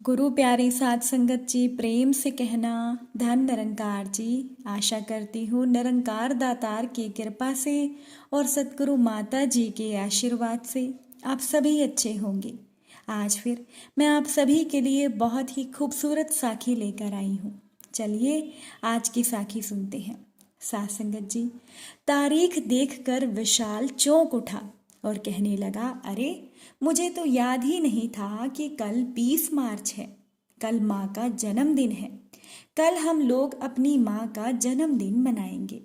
गुरु प्यारी साध संगत जी, प्रेम से कहना धन निरंकार जी। आशा करती हूँ निरंकार दातार की कृपा से और सतगुरु माता जी के आशीर्वाद से आप सभी अच्छे होंगे। आज फिर मैं आप सभी के लिए बहुत ही खूबसूरत साखी लेकर आई हूँ। चलिए आज की साखी सुनते हैं। साध संगत जी, तारीख देखकर विशाल चौंक उठा और कहने लगा, अरे मुझे तो याद ही नहीं था कि कल 20 मार्च है। कल माँ का जन्मदिन है। कल हम लोग अपनी माँ का जन्मदिन मनाएंगे।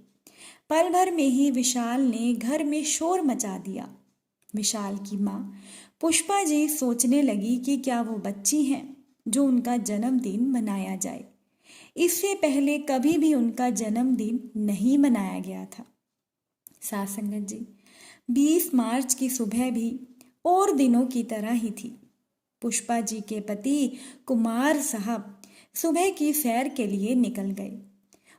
पल भर में ही विशाल ने घर में शोर मचा दिया। विशाल की माँ पुष्पा जी सोचने लगी कि क्या वो बच्ची हैं जो उनका जन्मदिन मनाया जाए। इससे पहले कभी भी उनका जन्मदिन नहीं मनाया गया था। साथ संगत जी, 20 मार्च की सुबह भी और दिनों की तरह ही थी। पुष्पा जी के पति कुमार साहब सुबह की सैर के लिए निकल गए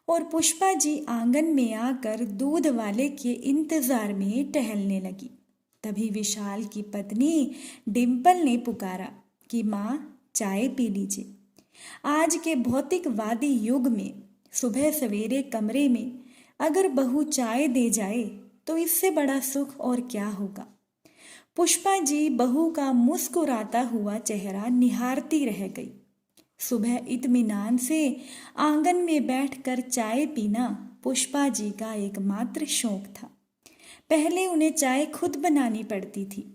और पुष्पा जी आंगन में आकर दूध वाले के इंतजार में टहलने लगी। तभी विशाल की पत्नी डिम्पल ने पुकारा कि माँ चाय पी लीजिए। आज के भौतिकवादी युग में सुबह सवेरे कमरे में अगर बहू चाय दे जाए तो इससे बड़ा सुख और क्या होगा। पुष्पा जी बहू का मुस्कुराता हुआ चेहरा निहारती रह गई। सुबह इत्मीनान से आंगन में बैठकर चाय पीना पुष्पा जी का एकमात्र शौक था। पहले उन्हें चाय खुद बनानी पड़ती थी,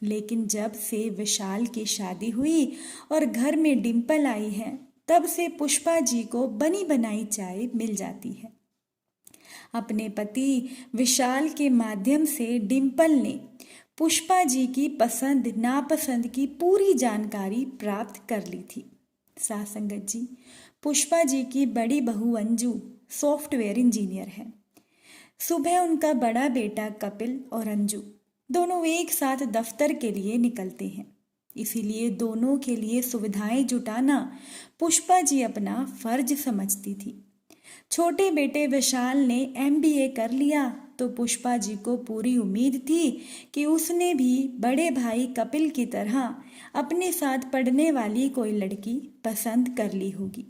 लेकिन जब से विशाल की शादी हुई और घर में डिम्पल आई है, तब से पुष्पा जी को बनी बनाई चाय मिल जाती है। अपने पति विशाल के माध्यम से डिम्पल ने पुष्पा जी की पसंद नापसंद की पूरी जानकारी प्राप्त कर ली थी। साथ संगत जी, पुष्पा जी की बड़ी बहू अंजू सॉफ्टवेयर इंजीनियर है। सुबह उनका बड़ा बेटा कपिल और अंजू दोनों एक साथ दफ्तर के लिए निकलते हैं। इसीलिए दोनों के लिए सुविधाएं जुटाना पुष्पा जी अपना फर्ज समझती थी। छोटे बेटे विशाल ने MBA कर लिया तो पुष्पा जी को पूरी उम्मीद थी कि उसने भी बड़े भाई कपिल की तरह अपने साथ पढ़ने वाली कोई लड़की पसंद कर ली होगी।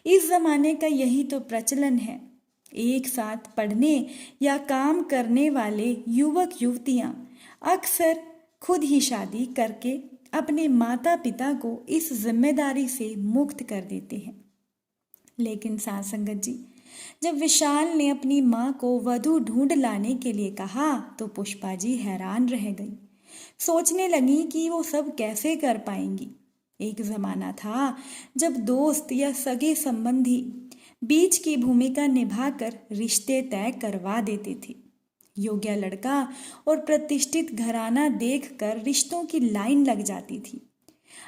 इस जमाने का यही तो प्रचलन है। एक साथ पढ़ने या काम करने वाले युवक युवतियां अक्सर खुद ही शादी करके अपने माता पिता को इस जिम्मेदारी से मुक्त कर देते हैं। लेकिन साथ संगत जी, जब विशाल ने अपनी माँ को वधू ढूंढ लाने के लिए कहा तो पुष्पा जी हैरान रह गई। सोचने लगी कि वो सब कैसे कर पाएंगी। एक जमाना था जब दोस्त या सगे संबंधी बीच की भूमिका निभाकर रिश्ते तय करवा देते थे। योग्य लड़का और प्रतिष्ठित घराना देखकर रिश्तों की लाइन लग जाती थी।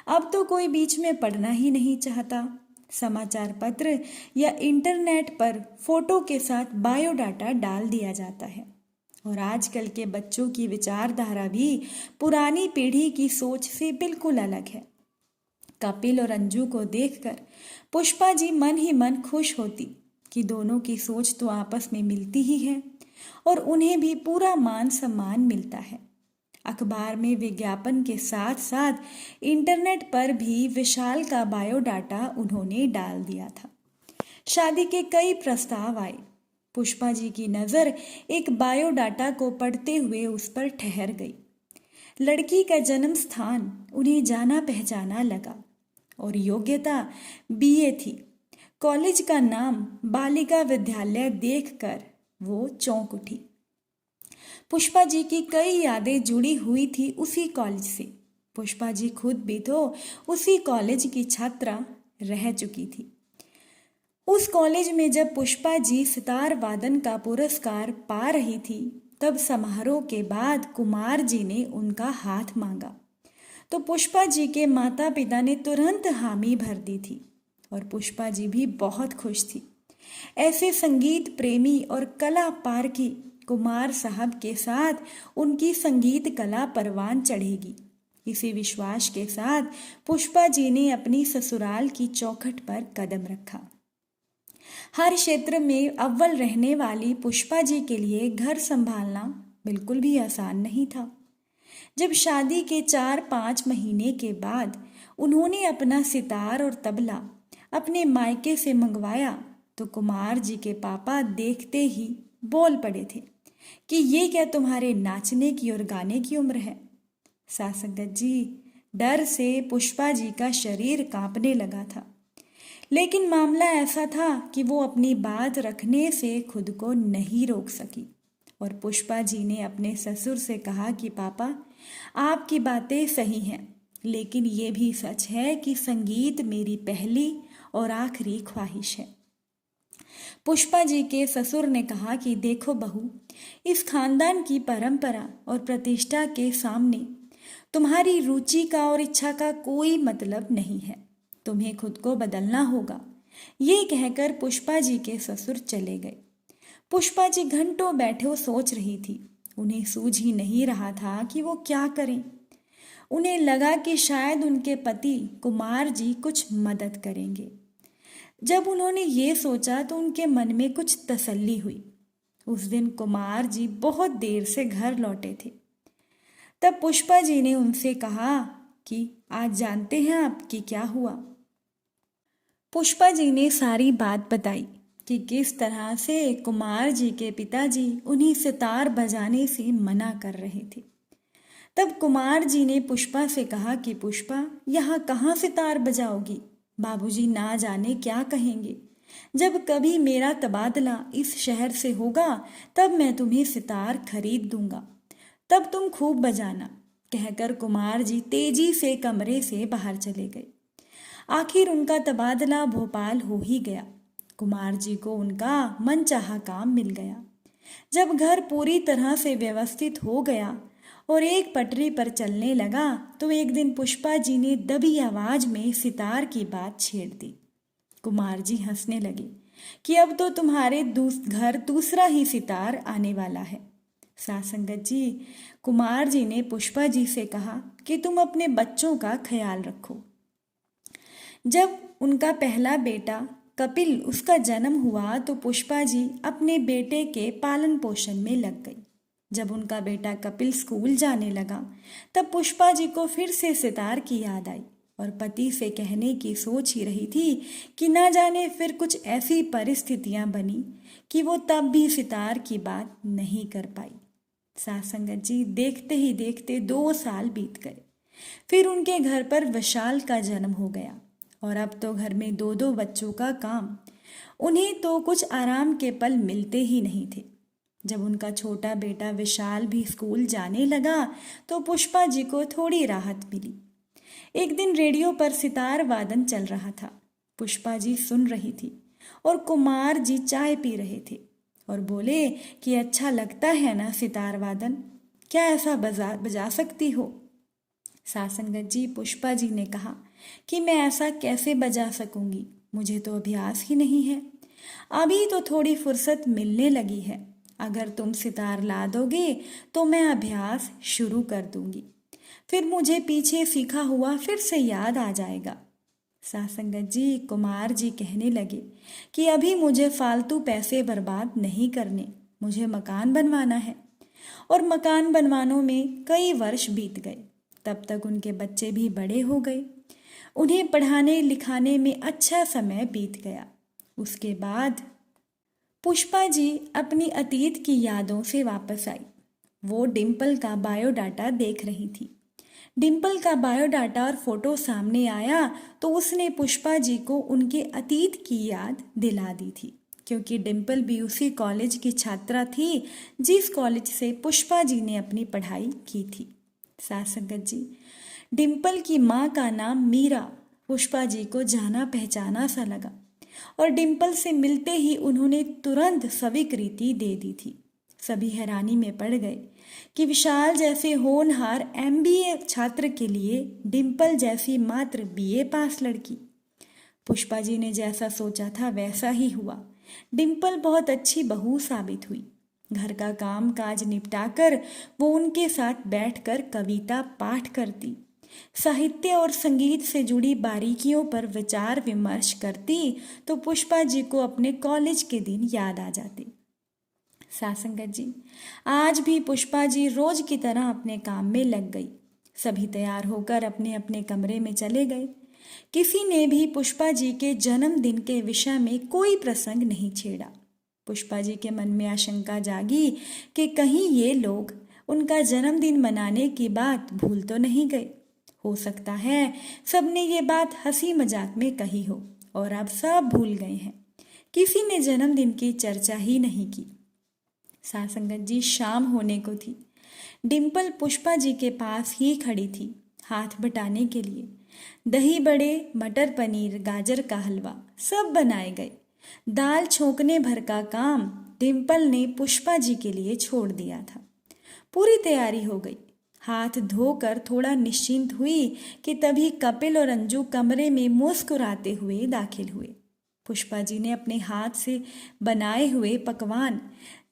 अब तो कोई बीच में पड़ना ही नहीं चाहता। समाचार पत्र या इंटरनेट पर फोटो के साथ बायोडाटा डाल दिया जाता है। और आजकल के बच्चों की विचारधारा भी पुरानी पीढ़ी की सोच से बिल्कुल अलग है। कपिल और अंजू को देखकर पुष्पा जी मन ही मन खुश होती कि दोनों की सोच तो आपस में मिलती ही है और उन्हें भी पूरा मान सम्मान मिलता है। अखबार में विज्ञापन के साथ साथ इंटरनेट पर भी विशाल का बायोडाटा उन्होंने डाल दिया था। शादी के कई प्रस्ताव आए। पुष्पा जी की नज़र एक बायोडाटा को पढ़ते हुए उस पर ठहर गई। लड़की का जन्म स्थान उन्हें जाना पहचाना लगा और योग्यता BA थी। कॉलेज का नाम बालिका विद्यालय देखकर वो चौंक उठी। पुष्पा जी की कई यादें जुड़ी हुई थी उसी कॉलेज से। पुष्पा जी खुद भी तो उसी कॉलेज की छात्रा रह चुकी थी। उस कॉलेज में जब पुष्पा जी सितार वादन का पुरस्कार पा रही थी, तब समारोह के बाद कुमार जी ने उनका हाथ मांगा तो पुष्पा जी के माता पिता ने तुरंत हामी भर दी थी और पुष्पा जी भी बहुत खुश थी। ऐसे संगीत प्रेमी और कला पारखी कुमार साहब के साथ उनकी संगीत कला परवान चढ़ेगी। इसी विश्वास के साथ पुष्पा जी ने अपनी ससुराल की चौखट पर कदम रखा। हर क्षेत्र में अव्वल रहने वाली पुष्पा जी के लिए घर संभालना बिल्कुल भी आसान नहीं था। जब शादी के 4-5 महीने के बाद उन्होंने अपना सितार और तबला अपने मायके से मंगवाया तो कुमार जी के पापा देखते ही बोल पड़े थे कि ये क्या तुम्हारे नाचने की और गाने की उम्र है। सासंगत जी, डर से पुष्पा जी का शरीर कांपने लगा था, लेकिन मामला ऐसा था कि वो अपनी बात रखने से खुद को नहीं रोक सकी और पुष्पा जी ने अपने ससुर से कहा कि पापा, आपकी बातें सही हैं, लेकिन ये भी सच है कि संगीत मेरी पहली और आखिरी ख्वाहिश है। पुष्पा जी के ससुर ने कहा कि देखो बहू, इस खानदान की परंपरा और प्रतिष्ठा के सामने तुम्हारी रुचि का और इच्छा का कोई मतलब नहीं है, तुम्हें खुद को बदलना होगा। ये कहकर पुष्पा जी के ससुर चले गए। पुष्पा जी घंटों बैठे सोच रही थी। उन्हें सूझ ही नहीं रहा था कि वो क्या करें। उन्हें लगा कि शायद उनके पति कुमार जी कुछ मदद करेंगे। जब उन्होंने ये सोचा तो उनके मन में कुछ तसल्ली हुई। उस दिन कुमार जी बहुत देर से घर लौटे थे। तब पुष्पा जी ने उनसे कहा कि आज जानते हैं आप कि क्या हुआ। पुष्पा जी ने सारी बात बताई कि किस तरह से कुमार जी के पिताजी उन्हें सितार बजाने से मना कर रहे थे। तब कुमार जी ने पुष्पा से कहा कि पुष्पा, यहाँ कहाँ सितार बजाओगी? बाबूजी ना जाने क्या कहेंगे। जब कभी मेरा तबादला इस शहर से होगा तब मैं तुम्हें सितार खरीद दूंगा, तब तुम खूब बजाना। कहकर कुमार जी तेजी से कमरे से बाहर चले गए। आखिर उनका तबादला भोपाल हो ही गया। कुमार जी को उनका मनचाहा काम मिल गया। जब घर पूरी तरह से व्यवस्थित हो गया और एक पटरी पर चलने लगा तो एक दिन पुष्पा जी ने दबी आवाज में सितार की बात छेड़ दी। कुमार जी हंसने लगे कि अब तो तुम्हारे घर दूसरा ही सितार आने वाला है। सासंगत जी, कुमार जी ने पुष्पा जी से कहा कि तुम अपने बच्चों का ख्याल रखो। जब उनका पहला बेटा कपिल उसका जन्म हुआ तो पुष्पा जी अपने बेटे के पालन पोषण में लग गई। जब उनका बेटा कपिल स्कूल जाने लगा तब पुष्पा जी को फिर से सितार की याद आई और पति से कहने की सोच ही रही थी कि ना जाने फिर कुछ ऐसी परिस्थितियां बनी कि वो तब भी सितार की बात नहीं कर पाई। सासंगत जी, देखते ही देखते 2 साल बीत गए। फिर उनके घर पर विशाल का जन्म हो गया और अब तो घर में 2-2 बच्चों का काम। उन्हें तो कुछ आराम के पल मिलते ही नहीं थे। जब उनका छोटा बेटा विशाल भी स्कूल जाने लगा तो पुष्पा जी को थोड़ी राहत मिली। एक दिन रेडियो पर सितार वादन चल रहा था। पुष्पा जी सुन रही थी और कुमार जी चाय पी रहे थे और बोले कि अच्छा लगता है ना सितार वादन, क्या ऐसा बजा सकती हो? सासंगत जी, पुष्पा जी ने कहा कि मैं ऐसा कैसे बजा सकूंगी, मुझे तो अभ्यास ही नहीं है। अभी तो थोड़ी फुर्सत मिलने लगी है। अगर तुम सितार ला दोगे तो मैं अभ्यास शुरू कर दूंगी, फिर मुझे पीछे सीखा हुआ फिर से याद आ जाएगा। सासंगत जी, कुमार जी कहने लगे कि अभी मुझे फालतू पैसे बर्बाद नहीं करने, मुझे मकान बनवाना है। और मकान बनवानों में कई वर्ष बीत गए। तब तक उनके बच्चे भी बड़े हो गए। उन्हें पढ़ाने लिखाने में अच्छा समय बीत गया। उसके बाद पुष्पा जी अपनी अतीत की यादों से वापस आई। वो डिम्पल का बायोडाटा देख रही थी। डिम्पल का बायोडाटा और फोटो सामने आया तो उसने पुष्पा जी को उनके अतीत की याद दिला दी थी, क्योंकि डिम्पल भी उसी कॉलेज की छात्रा थी जिस कॉलेज से पुष्पा जी ने अपनी पढ़ाई की थी। सासंगत जी, डिम्पल की माँ का नाम मीरा पुष्पा जी को जाना पहचाना सा लगा और डिम्पल से मिलते ही उन्होंने तुरंत स्वीकृति दे दी थी। सभी हैरानी में पड़ गए कि विशाल जैसे होनहार MBA छात्र के लिए डिम्पल जैसी मात्र BA पास लड़की। पुष्पा जी ने जैसा सोचा था वैसा ही हुआ। डिम्पल बहुत अच्छी बहू साबित हुई। घर का काम काज निपटाकर वो उनके साथ बैठकर कविता पाठ करती, साहित्य और संगीत से जुड़ी बारीकियों पर विचार विमर्श करती तो पुष्पा जी को अपने कॉलेज के दिन याद आ जाते। सासंगत जी, आज भी पुष्पा जी रोज की तरह अपने काम में लग गई। सभी तैयार होकर अपने अपने कमरे में चले गए। किसी ने भी पुष्पा जी के जन्मदिन के विषय में कोई प्रसंग नहीं छेड़ा। पुष्पा जी के मन में आशंका जागी कि कहीं ये लोग उनका जन्मदिन मनाने की बात भूल तो नहीं गए। हो सकता है सबने ये बात हंसी मजाक में कही हो और अब सब भूल गए हैं। किसी ने जन्मदिन की चर्चा ही नहीं की। साथ संगत जी, शाम होने को थी। डिम्पल पुष्पा जी के पास ही खड़ी थी, हाथ बटाने के लिए। दही बड़े, मटर पनीर, गाजर का हलवा सब बनाए गए। दाल छोंकने भर का काम डिम्पल ने पुष्पा जी के लिए छोड़ दिया था। पूरी तैयारी हो गई। हाथ धोकर थोड़ा निश्चिंत हुई कि तभी कपिल और अंजू कमरे में मुस्कुराते हुए दाखिल हुए। पुष्पा जी ने अपने हाथ से बनाए हुए पकवान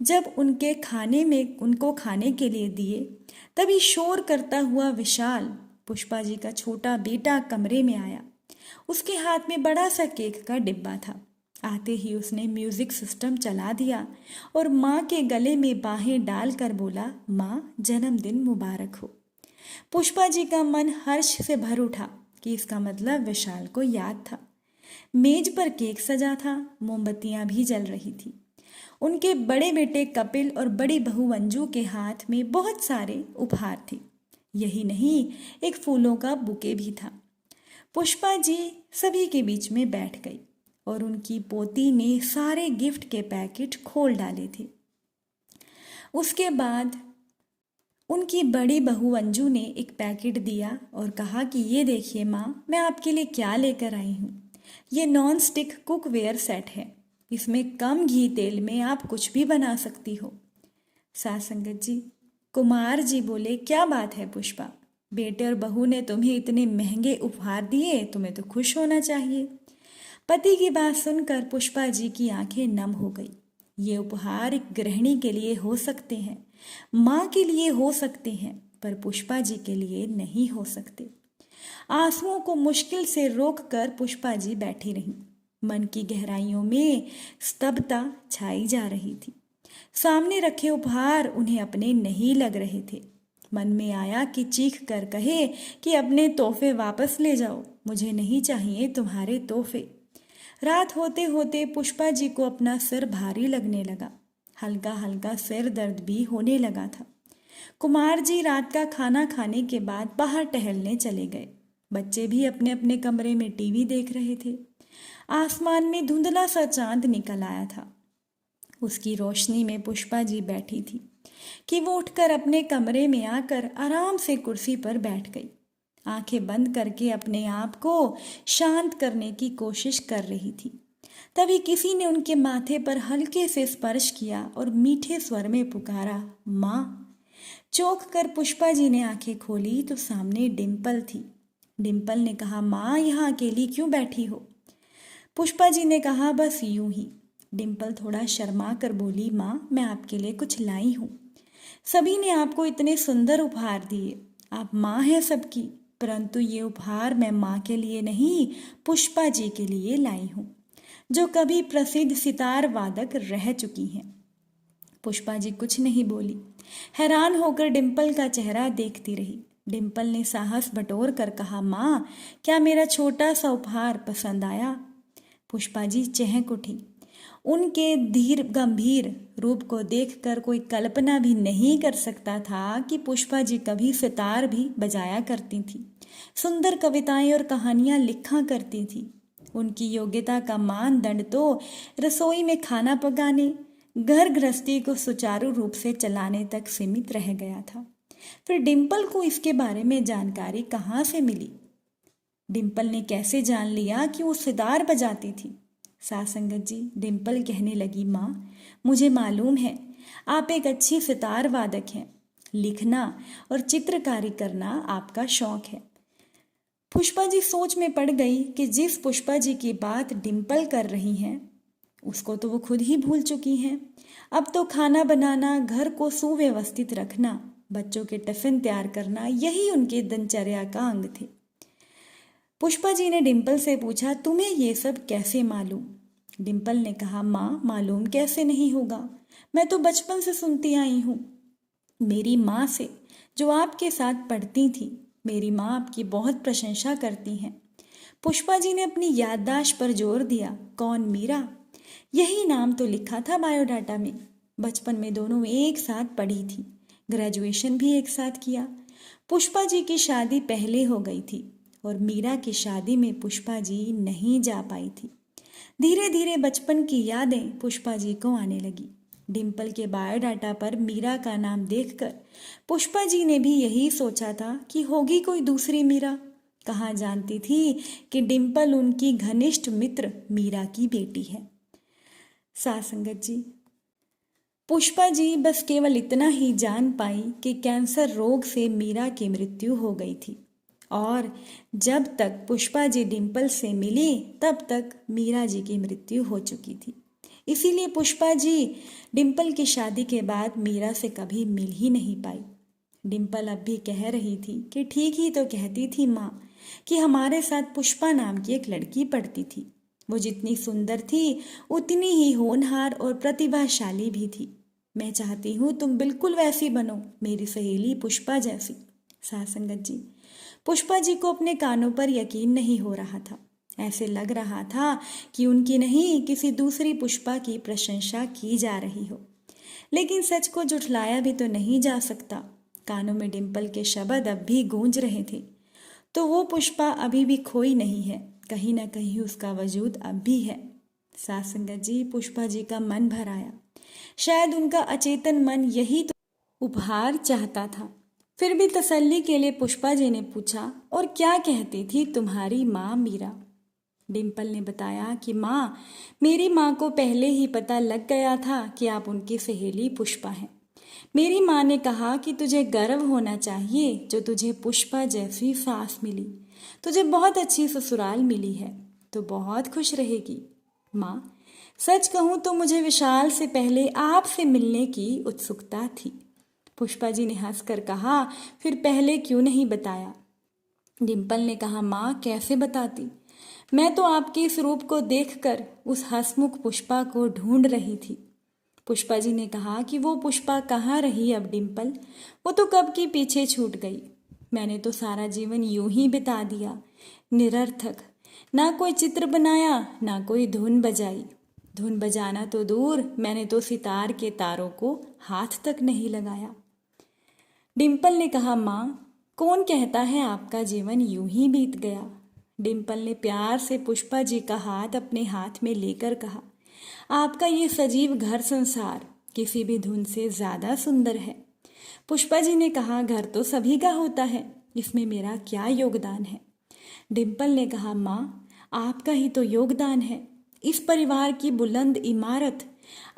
जब उनको खाने के लिए दिए, तभी शोर करता हुआ विशाल, पुष्पा जी का छोटा बेटा, कमरे में आया। उसके हाथ में बड़ा सा केक का डिब्बा था। आते ही उसने म्यूजिक सिस्टम चला दिया और माँ के गले में बाहें डालकर बोला, माँ जन्मदिन मुबारक हो। पुष्पा जी का मन हर्ष से भर उठा कि इसका मतलब विशाल को याद था। मेज पर केक सजा था, मोमबत्तियां भी जल रही थी। उनके बड़े बेटे कपिल और बड़ी बहू अंजू के हाथ में बहुत सारे उपहार थे। यही नहीं, एक फूलों का बुके भी था। पुष्पा जी सभी के बीच में बैठ गई और उनकी पोती ने सारे गिफ्ट के पैकेट खोल डाले थे। उसके बाद उनकी बड़ी बहू अंजू ने एक पैकेट दिया और कहा कि ये देखिए माँ, मैं आपके लिए क्या लेकर आई हूँ। ये नॉन स्टिक कुकवेयर सेट है। इसमें कम घी तेल में आप कुछ भी बना सकती हो। साथ संगत जी, कुमार जी बोले, क्या बात है पुष्पा, बेटे और बहू ने तुम्हें इतने महंगे उपहार दिए, तुम्हें तो खुश होना चाहिए। पति की बात सुनकर पुष्पा जी की आंखें नम हो गई। ये उपहार एक गृहिणी के लिए हो सकते हैं, माँ के लिए हो सकते हैं, पर पुष्पा जी के लिए नहीं हो सकते। आंसुओं को मुश्किल से रोककर पुष्पा जी बैठी रहीं। मन की गहराइयों में स्तब्धता छाई जा रही थी। सामने रखे उपहार उन्हें अपने नहीं लग रहे थे। मन में आया कि चीख कर कहे कि अपने तोहफे वापस ले जाओ, मुझे नहीं चाहिए तुम्हारे तोहफे। रात होते होते पुष्पा जी को अपना सिर भारी लगने लगा। हल्का हल्का सिर दर्द भी होने लगा था। कुमार जी रात का खाना खाने के बाद बाहर टहलने चले गए। बच्चे भी अपने अपने कमरे में टीवी देख रहे थे। आसमान में धुंधला सा चांद निकल आया था। उसकी रोशनी में पुष्पा जी बैठी थी कि वो उठकर अपने कमरे में आकर आराम से कुर्सी पर बैठ गई। आंखें बंद करके अपने आप को शांत करने की कोशिश कर रही थी। तभी किसी ने उनके माथे पर हल्के से स्पर्श किया और मीठे स्वर में पुकारा, माँ। चौंक कर पुष्पा जी ने आंखें खोली तो सामने डिम्पल थी। डिम्पल ने कहा, माँ यहाँ अकेली क्यों बैठी हो? पुष्पा जी ने कहा, बस यूं ही। डिम्पल थोड़ा शर्मा कर बोली, माँ मैं आपके लिए कुछ लाई हूँ। सभी ने आपको इतने सुंदर उपहार दिए, आप माँ हैं सबकी, परंतु ये उपहार मैं माँ के लिए नहीं, पुष्पा जी के लिए लाई हूँ, जो कभी प्रसिद्ध सितार वादक रह चुकी हैं। पुष्पा जी कुछ नहीं बोली, हैरान होकर डिम्पल का चेहरा देखती रही। डिम्पल ने साहस बटोर कर कहा, माँ क्या मेरा छोटा सा उपहार पसंद आया? पुष्पा जी चहक उठी। उनके धीर गंभीर रूप को देखकर कोई कल्पना भी नहीं कर सकता था कि पुष्पा जी कभी सितार भी बजाया करती थी, सुंदर कविताएं और कहानियां लिखा करती थी। उनकी योग्यता का मानदंड तो रसोई में खाना पकाने, घर गृहस्थी को सुचारू रूप से चलाने तक सीमित रह गया था। फिर डिम्पल को इसके बारे में जानकारी कहाँ से मिली? डिम्पल ने कैसे जान लिया कि वो सितार बजाती थी? साथ संगत जी, डिम्पल कहने लगी, माँ मुझे मालूम है आप एक अच्छी सितार वादक हैं, लिखना और चित्रकारी करना आपका शौक है। पुष्पा जी सोच में पड़ गई कि जिस पुष्पा जी की बात डिम्पल कर रही हैं उसको तो वो खुद ही भूल चुकी हैं। अब तो खाना बनाना, घर को सुव्यवस्थित रखना, बच्चों के टिफिन तैयार करना, यही उनके दिनचर्या का अंग थे। पुष्पा जी ने डिम्पल से पूछा, तुम्हें ये सब कैसे मालूम? डिम्पल ने कहा, माँ मालूम कैसे नहीं होगा, मैं तो बचपन से सुनती आई हूँ मेरी माँ से, जो आपके साथ पढ़ती थी। मेरी माँ आपकी बहुत प्रशंसा करती हैं। पुष्पा जी ने अपनी याददाश्त पर जोर दिया। कौन? मीरा। यही नाम तो लिखा था बायोडाटा में। बचपन में दोनों एक साथ पढ़ी थी, ग्रेजुएशन भी एक साथ किया। पुष्पा जी की शादी पहले हो गई थी और मीरा की शादी में पुष्पा जी नहीं जा पाई थी। धीरे धीरे बचपन की यादें पुष्पा जी को आने लगी। डिम्पल के बायोडाटा पर मीरा का नाम देखकर पुष्पा जी ने भी यही सोचा था कि होगी कोई दूसरी मीरा। कहाँ जानती थी कि डिम्पल उनकी घनिष्ठ मित्र मीरा की बेटी है। साथ संगत जी, पुष्पा जी बस केवल इतना ही जान पाई कि कैंसर रोग से मीरा की मृत्यु हो गई थी और जब तक पुष्पा जी डिम्पल से मिली तब तक मीरा जी की मृत्यु हो चुकी थी। इसीलिए पुष्पा जी डिम्पल की शादी के बाद मीरा से कभी मिल ही नहीं पाई। डिम्पल अब भी कह रही थी कि ठीक ही तो कहती थी माँ कि हमारे साथ पुष्पा नाम की एक लड़की पढ़ती थी। वो जितनी सुंदर थी उतनी ही होनहार और प्रतिभाशाली भी थी। मैं चाहती हूँ तुम बिल्कुल वैसी बनो, मेरी सहेली पुष्पा जैसी। साथ संगत जी, पुष्पा जी को अपने कानों पर यकीन नहीं हो रहा था। ऐसे लग रहा था कि उनकी नहीं किसी दूसरी पुष्पा की प्रशंसा की जा रही हो। लेकिन सच को झुठलाया भी तो नहीं जा सकता। कानों में डिम्पल के शब्द अब भी गूंज रहे थे। तो वो पुष्पा अभी भी खोई नहीं है, कहीं ना कहीं उसका वजूद अब भी है। साथ संगत जी, पुष्पा जी का मन भर आया। शायद उनका अचेतन मन यही तो उपहार चाहता था। फिर भी तसल्ली के लिए पुष्पा जी ने पूछा, और क्या कहती थी तुम्हारी माँ मीरा? डिम्पल ने बताया कि माँ, मेरी माँ को पहले ही पता लग गया था कि आप उनकी सहेली पुष्पा हैं। मेरी माँ ने कहा कि तुझे गर्व होना चाहिए जो तुझे पुष्पा जैसी सास मिली। तुझे बहुत अच्छी ससुराल मिली है, तो बहुत खुश रहेगी। माँ, सच कहूँ तो मुझे विशाल से पहले आपसे मिलने की उत्सुकता थी। पुष्पा जी ने हंसकर कहा, फिर पहले क्यों नहीं बताया? डिम्पल ने कहा, माँ कैसे बताती? मैं तो आपके इस रूप को देखकर उस हंसमुख पुष्पा को ढूंढ रही थी। पुष्पा जी ने कहा कि वो पुष्पा कहाँ रही अब डिम्पल? वो तो कब की पीछे छूट गई। मैंने तो सारा जीवन यूं ही बिता दिया, निरर्थक। ना कोई चित्र बनाया, ना कोई धुन बजाई। धुन बजाना तो दूर, मैंने तो सितार के तारों को हाथ तक नहीं लगाया। डिम्पल ने कहा, माँ, कौन कहता है आपका जीवन यूं ही बीत गया? डिम्पल ने प्यार से पुष्पा जी का हाथ अपने हाथ में लेकर कहा, आपका ये सजीव घर संसार किसी भी धुन से ज्यादा सुंदर है। पुष्पा जी ने कहा, घर तो सभी का होता है, इसमें मेरा क्या योगदान है? डिम्पल ने कहा, माँ, आपका ही तो योगदान है। इस परिवार की बुलंद इमारत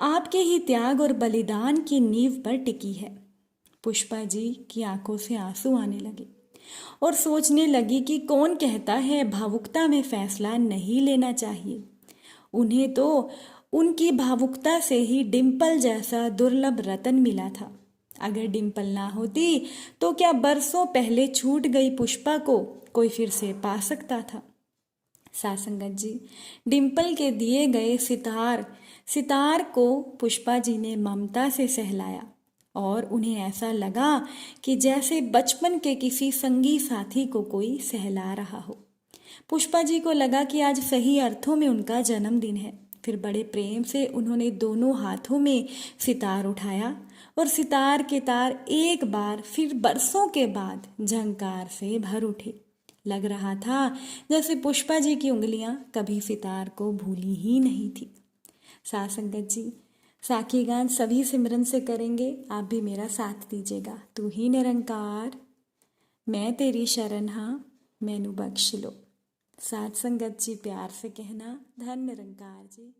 आपके ही त्याग और बलिदान की नींव पर टिकी है। पुष्पा जी की आंखों से आंसू आने लगे और सोचने लगी कि कौन कहता है भावुकता में फैसला नहीं लेना चाहिए। उन्हें तो उनकी भावुकता से ही डिम्पल जैसा दुर्लभ रतन मिला था। अगर डिम्पल ना होती तो क्या बरसों पहले छूट गई पुष्पा को कोई फिर से पा सकता था? सासंगत जी, डिम्पल के दिए गए सितार को पुष्पा जी ने ममता से सहलाया और उन्हें ऐसा लगा कि जैसे बचपन के किसी संगी साथी को कोई सहला रहा हो। पुष्पा जी को लगा कि आज सही अर्थों में उनका जन्मदिन है। फिर बड़े प्रेम से उन्होंने दोनों हाथों में सितार उठाया और सितार के तार एक बार फिर बरसों के बाद झंकार से भर उठे। लग रहा था जैसे पुष्पा जी की उंगलियां कभी सितार को भूली ही नहीं थी। साथ संगत जी, साखी गान सभी सिमरन से करेंगे, आप भी मेरा साथ दीजिएगा। तू ही निरंकार, मैं तेरी शरण हाँ, मैनू बख्श लो। साथ संगत जी, प्यार से कहना, धन निरंकार जी।